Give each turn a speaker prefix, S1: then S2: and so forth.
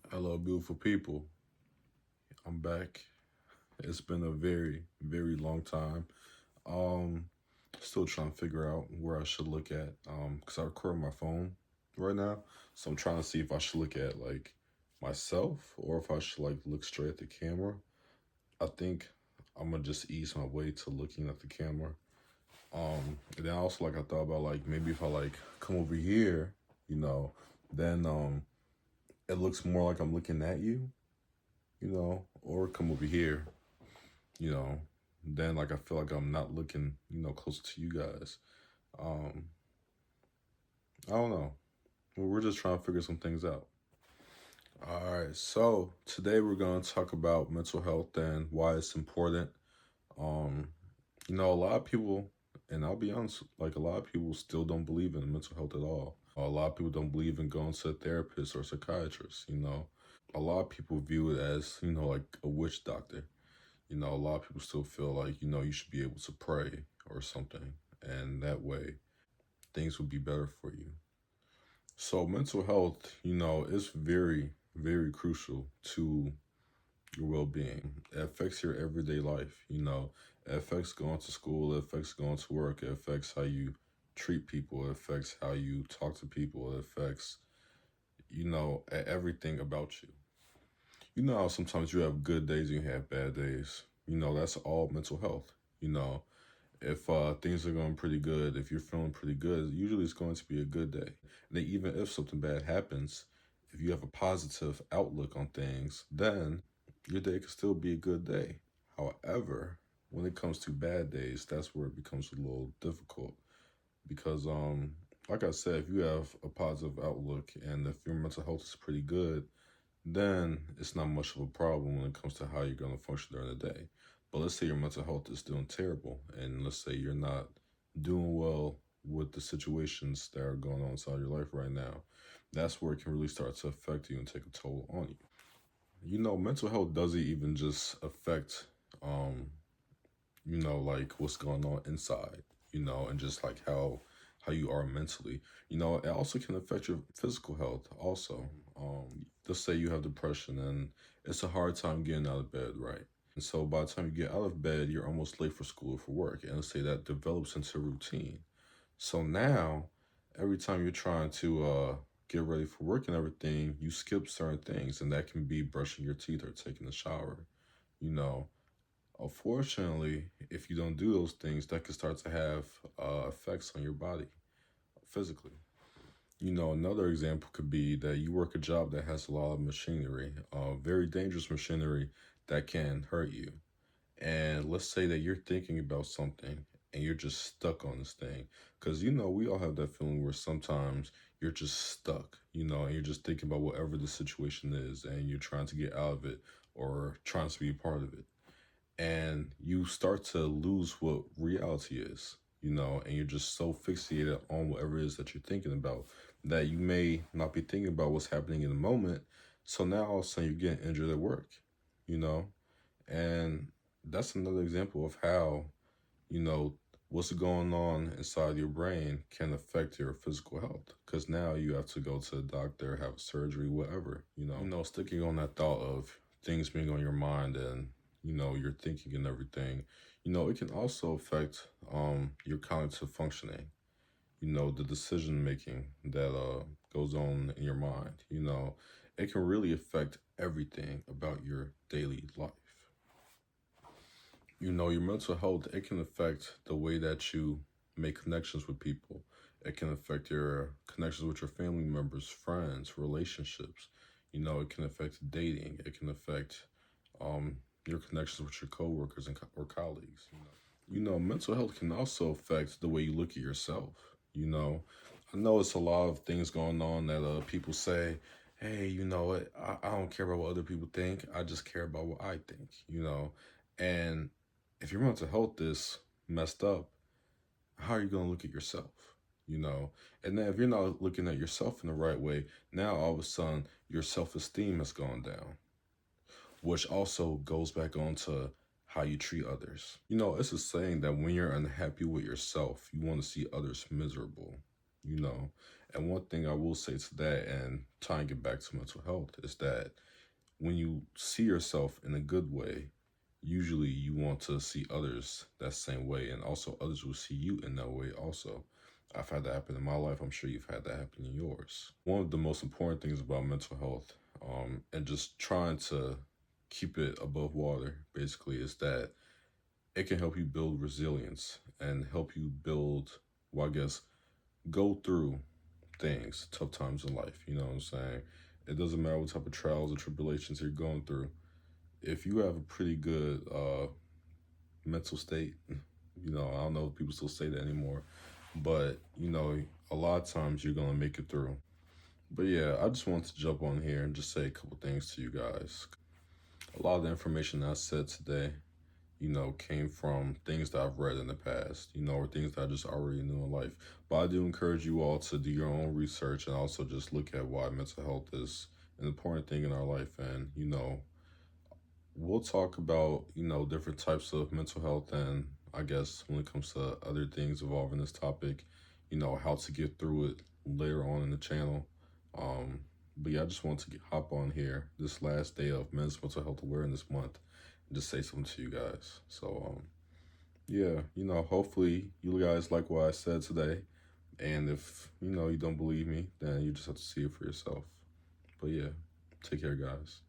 S1: Hello, beautiful people. I'm back. It's been a very, very long time. Um, Still trying to figure out where I should look at. Because I record my phone right now, so I'm trying to see if I should look at like myself or if I should like look straight at the camera. I think I'm gonna just ease my way to looking at the camera. And then also like I thought about like maybe if I like come over here, you know, then it looks more like I'm looking at you, or come over here, you know, then like I feel like I'm not looking, closer to you guys. Um, I don't know. We're just trying to figure some things out. All right, so today we're going to talk about mental health and why it's important. Um, a lot of people, and I'll be honest, like a lot of people still don't believe in mental health at all. A lot of people don't believe in going to a therapist or psychiatrist. A lot of people view it as like a witch doctor. A lot of people still feel like, you should be able to pray or something, and that way things would be better for you. So, mental health, is very, very crucial to your well being. It affects your everyday life, it affects going to school, it affects going to work, it affects how you treat people, it affects how you talk to people, it affects, everything about you. You know how sometimes you have good days and you have bad days. That's all mental health. You know, if things are going pretty good, if you're feeling pretty good, usually it's going to be a good day. And then even if something bad happens, if you have a positive outlook on things, then your day could still be a good day. However, when it comes to bad days, that's where it becomes a little difficult because like I said, if you have a positive outlook and if your mental health is pretty good, then it's not much of a problem when it comes to how you're going to function during the day. But let's say your mental health is doing terrible, and let's say you're not doing well with the situations that are going on inside your life right now. That's where it can really start to affect you and take a toll on you. Mental health doesn't even just affect, um, like what's going on inside, and just like how you are mentally. It also can affect your physical health also. Let's say you have depression and it's a hard time getting out of bed, right? And so by the time you get out of bed, you're almost late for school or for work. And let's say that develops into routine. So now, every time you're trying to get ready for work and everything, you skip certain things, and that can be brushing your teeth or taking a shower. You know, Unfortunately, if you don't do those things, that can start to have effects on your body physically. Another example could be that you work a job that has a lot of machinery, very dangerous machinery that can hurt you. And let's say that you're thinking about something and you're just stuck on this thing. Because, we all have that feeling where sometimes you're just stuck, and you're just thinking about whatever the situation is and you're trying to get out of it or trying to be a part of it, and you start to lose what reality is, and you're just so fixated on whatever it is that you're thinking about that you may not be thinking about what's happening in the moment. So now all of a sudden you're getting injured at work, you know, and that's another example of how, you know, what's going on inside your brain can affect your physical health because now you have to go to the doctor, have a surgery, whatever, sticking on that thought of things being on your mind and your thinking and everything, it can also affect your cognitive functioning, the decision making that goes on in your mind. It can really affect everything about your daily life. Your mental health, it can affect the way that you make connections with people. It can affect your connections with your family members, friends, relationships. It can affect dating. It can affect your connections with your coworkers or colleagues. Mental health can also affect the way you look at yourself. You know, I know it's a lot of things going on that people say, hey, you know what? I don't care about what other people think. I just care about what I think, And if your mental health is messed up, how are you going to look at yourself? You know, and then if you're not looking at yourself in the right way, now all of a sudden your self esteem has gone down, which also goes back on to how you treat others. It's a saying that when you're unhappy with yourself, you want to see others miserable. You know, And one thing I will say to that, and try and get back to mental health, is that when you see yourself in a good way, usually you want to see others that same way, and also others will see you in that way also. I've had that happen in my life. I'm sure you've had that happen in yours. One of the most important things about mental health, and just trying to keep it above water, basically, is that it can help you build resilience and help you build, well, I guess, go through things, tough times in life. You know what I'm saying? It doesn't matter what type of trials or tribulations you're going through. If you have a pretty good mental state, I don't know if people still say that anymore, but a lot of times you're gonna make it through. But yeah, I just wanted to jump on here and just say a couple things to you guys. A lot of the information that I said today, came from things that I've read in the past, or things that I just already knew in life. But I do encourage you all to do your own research and also just look at why mental health is an important thing in our life. And, we'll talk about, different types of mental health, and I guess when it comes to other things involving this topic, how to get through it later on in the channel. But yeah, I just want to hop on here this last day of Men's Mental Health Awareness Month and just say something to you guys. So, yeah, hopefully you guys like what I said today. And if, you don't believe me, then you just have to see it for yourself. But yeah, take care, guys.